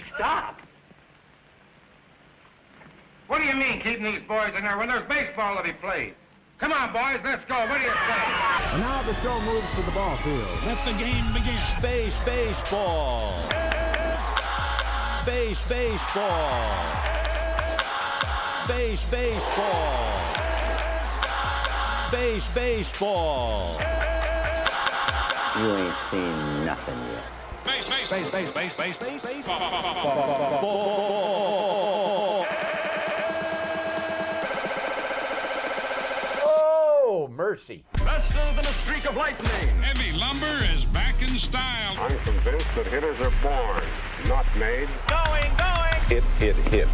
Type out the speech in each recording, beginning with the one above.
Stop! What do you mean, keeping these boys in there when there's baseball to be played? Come on, boys, let's go. What do you say? And now the show moves to the ball field. Let the game begin. Baseball. Baseball. Baseball. You ain't seen nothing yet. Oh, mercy. Faster than a streak of lightning. Heavy lumber is back in style. I'm convinced that hitters are born, not made. Going. Hit. And out of here.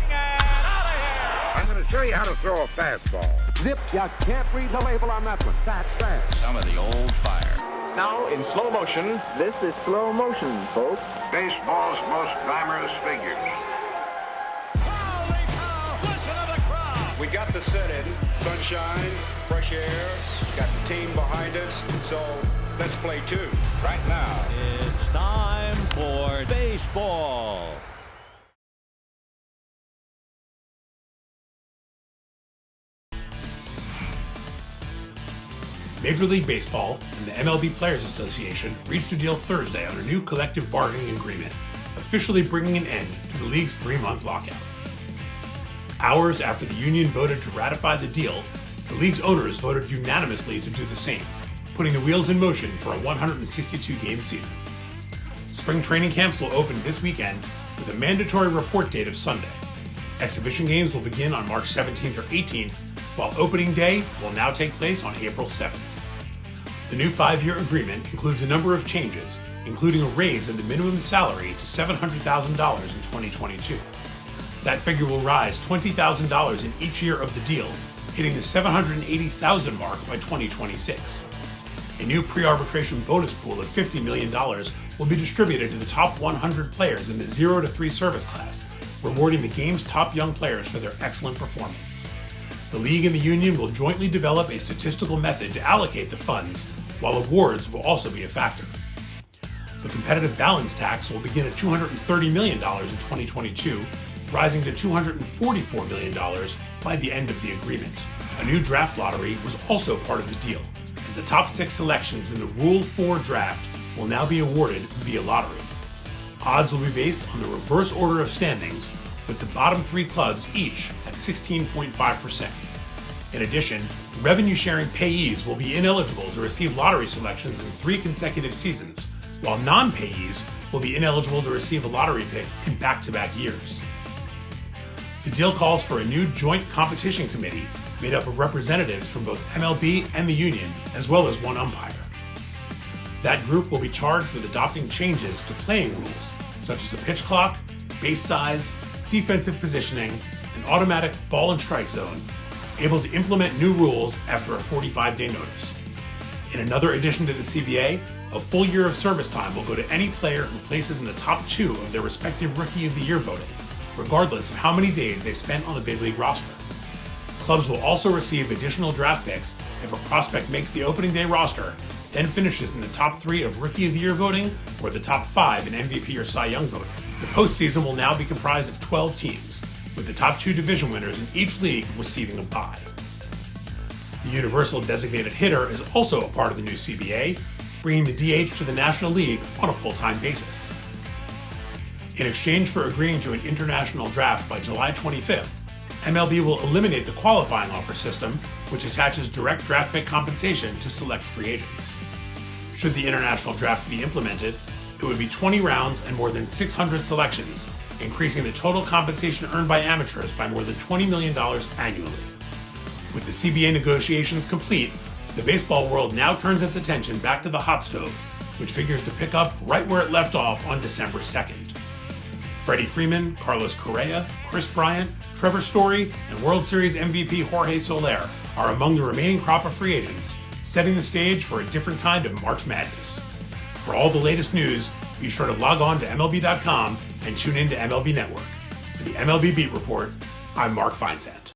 I'm going to show you how to throw a fastball. Zip, you can't read the label on that one. That's fast. Some of the old fire. Now in slow motion. This is slow motion, folks. Baseball's most glamorous figures. Holy cow! Listen to the crowd. We got the set in, sunshine, fresh air, got the team behind us, so let's play two right now. It's time for baseball. Major League Baseball and the MLB Players Association reached a deal Thursday on a new collective bargaining agreement, officially bringing an end to the league's 3-month lockout. Hours after the union voted to ratify the deal, the league's owners voted unanimously to do the same, putting the wheels in motion for a 162-game season. Spring training camps will open this weekend with a mandatory report date of Sunday. Exhibition games will begin on March 17th or 18th, while opening day will now take place on April 7th. The new 5-year agreement includes a number of changes, including a raise in the minimum salary to $700,000 in 2022. That figure will rise $20,000 in each year of the deal, hitting the $780,000 mark by 2026. A new pre-arbitration bonus pool of $50 million will be distributed to the top 100 players in the 0 to 3 service class, rewarding the game's top young players for their excellent performance. The league and the union will jointly develop a statistical method to allocate the funds, while awards will also be a factor. The competitive balance tax will begin at $230 million in 2022, rising to $244 million by the end of the agreement. A new draft lottery was also part of the deal, and the top 6 selections in the Rule 4 draft will now be awarded via lottery. Odds will be based on the reverse order of standings, with the bottom 3 clubs each at 16.5%. In addition, revenue-sharing payees will be ineligible to receive lottery selections in 3 consecutive seasons, while non-payees will be ineligible to receive a lottery pick in back-to-back years. The deal calls for a new joint competition committee made up of representatives from both MLB and the union, as well as one umpire. That group will be charged with adopting changes to playing rules, such as a pitch clock, base size, defensive positioning, an automatic ball and strike zone, able to implement new rules after a 45-day notice. In another addition to the CBA, a full year of service time will go to any player who places in the top 2 of their respective Rookie of the Year voting, regardless of how many days they spent on the big league roster. Clubs will also receive additional draft picks if a prospect makes the opening day roster, then finishes in the top 3 of Rookie of the Year voting or the top 5 in MVP or Cy Young voting. The postseason will now be comprised of 12 teams, with the top 2 division winners in each league receiving a bye. The Universal Designated Hitter is also a part of the new CBA, bringing the DH to the National League on a full-time basis. In exchange for agreeing to an international draft by July 25th, MLB will eliminate the qualifying offer system, which attaches direct draft pick compensation to select free agents. Should the international draft be implemented, it would be 20 rounds and more than 600 selections, increasing the total compensation earned by amateurs by more than $20 million annually. With the CBA negotiations complete, the baseball world now turns its attention back to the hot stove, which figures to pick up right where it left off on December 2nd. Freddie Freeman, Carlos Correa, Chris Bryant, Trevor Story, and World Series MVP Jorge Soler are among the remaining crop of free agents, setting the stage for a different kind of March Madness. For all the latest news, be sure to log on to MLB.com and tune in to MLB Network. For the MLB Beat Report, I'm Mark Feinsand.